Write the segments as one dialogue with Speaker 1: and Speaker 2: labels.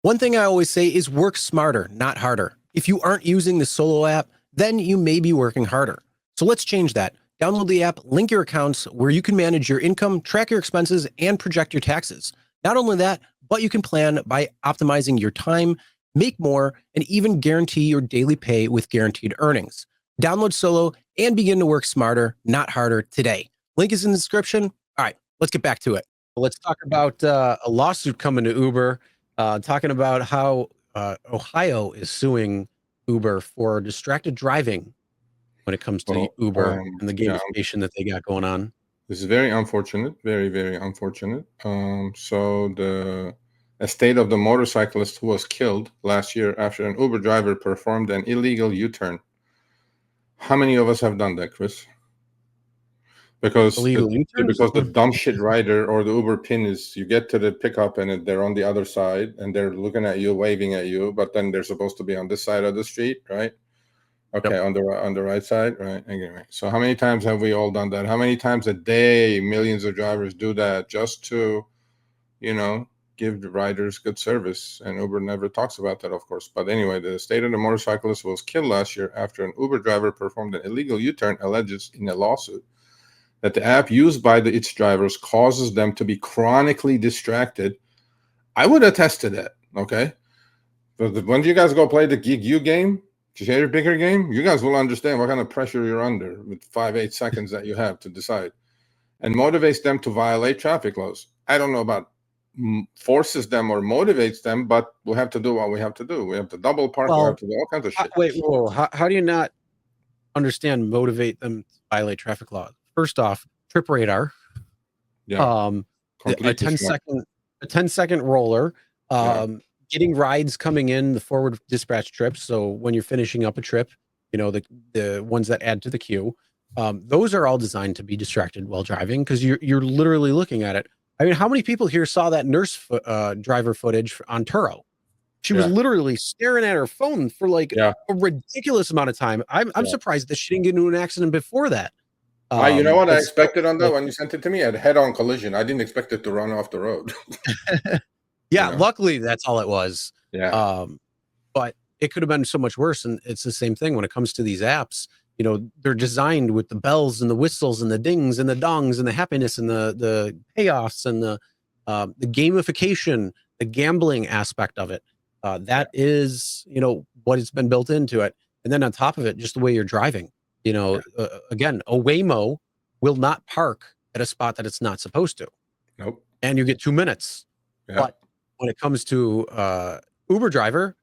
Speaker 1: One thing I always say is work smarter, not harder. If you aren't using the Solo app, then you may be working harder. So let's change that. Download the app, link your accounts where you can manage your income, track your expenses, and project your taxes. Not only that, but you can plan by optimizing your time, make more, and even guarantee your daily pay with guaranteed earnings. Download Solo and begin to work smarter, not harder today. Link is in the description. All right, let's get back to it. Let's talk about a lawsuit coming to Uber, talking about how Ohio is suing Uber for distracted driving when it comes to
Speaker 2: Well,
Speaker 1: Uber and the
Speaker 2: yeah,
Speaker 1: gamification that they got going on.
Speaker 2: this is very unfortunate, very, very unfortunate. So the estate of the motorcyclist who was killed last year after an Uber driver performed an illegal U-turn. How many of us have done that, Chris? Because
Speaker 1: Illegal U-turns?
Speaker 2: the dumb shit rider or the Uber pin is, you get to the pickup and they're on the other side and they're looking at you, waving at you, but then they're supposed to be on this side of the street, right? Okay,
Speaker 1: Yep.
Speaker 2: on the right side, right? Anyway, so how many times have we all done that? How many times a day millions of drivers do that just to, give the riders good service? And Uber never talks about that, of course. But anyway, the state of the motorcyclist was killed last year after an Uber driver performed an illegal U-turn, alleges in a lawsuit that the app used by its drivers causes them to be chronically distracted. I would attest to that, okay? But when you guys go play the Gig U game, share bigger game, you guys will understand what kind of pressure you're under with 5-8 seconds that you have to decide, and motivates them to violate traffic laws. I don't know about forces them or motivates them, but we have to do what we have to do. We have to double park. We have to do all kinds of shit.
Speaker 1: Wait, whoa, how do you not understand motivate them to violate traffic laws? First off, trip radar.
Speaker 2: Yeah.
Speaker 1: A 10-second roller. Getting rides coming in, the forward dispatch trips. So when you're finishing up a trip, the ones that add to the queue, those are all designed to be distracted while driving because you're literally looking at it. I mean, how many people here saw that nurse driver footage on Turo? She was literally staring at her phone for like a ridiculous amount of time. I'm surprised that she didn't get into an accident before that.
Speaker 2: You know what I expected on that when you sent it to me? A head-on collision. I didn't expect it to run off the road.
Speaker 1: Yeah, luckily that's all it was.
Speaker 2: Yeah.
Speaker 1: But it could have been so much worse. And it's the same thing when it comes to these apps. They're designed with the bells and the whistles and the dings and the dongs and the happiness and the payoffs and the gamification, the gambling aspect of it. That is, what has been built into it. And then on top of it, just the way you're driving, again, a Waymo will not park at a spot that it's not supposed to.
Speaker 2: Nope.
Speaker 1: And you get 2 minutes. Yeah. But when it comes to Uber driver,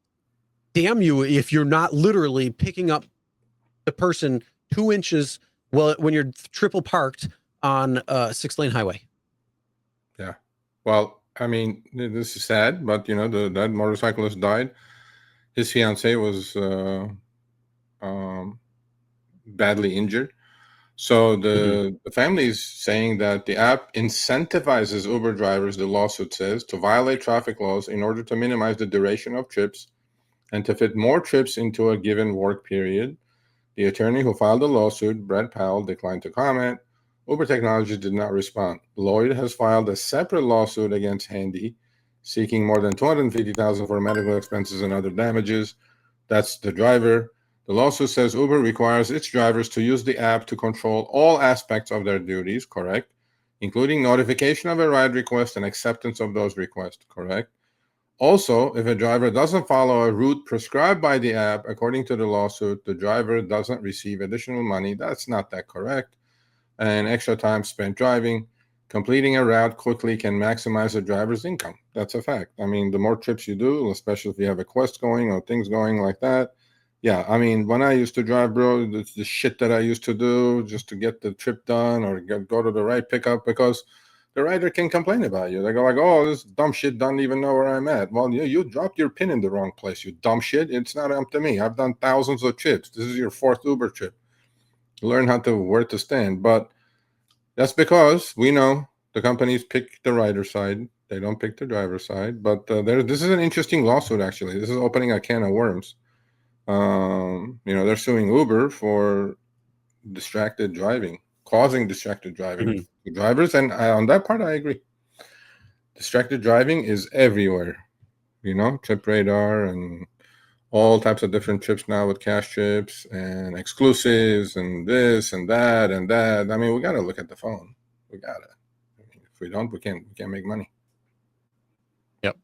Speaker 1: damn you if you're not literally picking up the person 2 inches when you're triple parked on a 6-lane highway.
Speaker 2: Yeah. Well, I mean, this is sad, but that motorcyclist died. His fiance was badly injured. So the family is saying that the app incentivizes Uber drivers, the lawsuit says, to violate traffic laws in order to minimize the duration of trips and to fit more trips into a given work period. The attorney who filed the lawsuit, Brett Powell, declined to comment. Uber Technologies did not respond. Lloyd has filed a separate lawsuit against Handy, seeking more than $250,000 for medical expenses and other damages. That's the driver. The lawsuit says Uber requires its drivers to use the app to control all aspects of their duties, correct, including notification of a ride request and acceptance of those requests, correct. Also, if a driver doesn't follow a route prescribed by the app, according to the lawsuit, the driver doesn't receive additional money. That's not that correct. And extra time spent driving. Completing a route quickly can maximize the driver's income. That's a fact. I mean, the more trips you do, especially if you have a quest going or things going like that. Yeah, I mean, when I used to drive, bro, the shit that I used to do just to get the trip done or go to the right pickup, because the rider can complain about you. They go like, oh, this dumb shit doesn't even know where I'm at. Well, you dropped your pin in the wrong place, you dumb shit. It's not up to me. I've done thousands of trips. This is your 4th Uber trip. Learn where to stand. But that's because we know the companies pick the rider side. They don't pick the driver side. But this is an interesting lawsuit, actually. This is opening a can of worms. They're suing Uber for distracted driving, causing distracted driving to drivers. And on that part, I agree. Distracted driving is everywhere. you know, chip radar and all types of different chips now with cash chips and exclusives and this and that and that. I mean, we got to look at the phone. We got to. I mean, if we don't, we can't make money.
Speaker 1: Yep.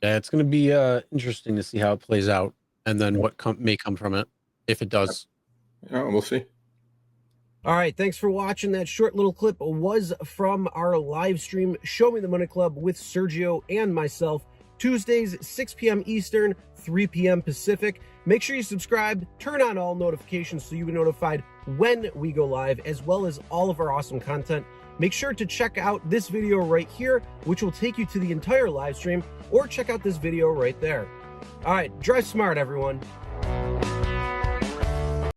Speaker 1: Yeah, it's going to be interesting to see how it plays out, and then what may come from it, if it does.
Speaker 2: Yeah, we'll see.
Speaker 3: All right, thanks for watching. That short little clip was from our live stream, Show Me the Money Club with Sergio and myself, Tuesdays, 6 p.m. Eastern, 3 p.m. Pacific. Make sure you subscribe, turn on all notifications so you get notified when we go live, as well as all of our awesome content. Make sure to check out this video right here, which will take you to the entire live stream, or check out this video right there. All right, drive smart, everyone.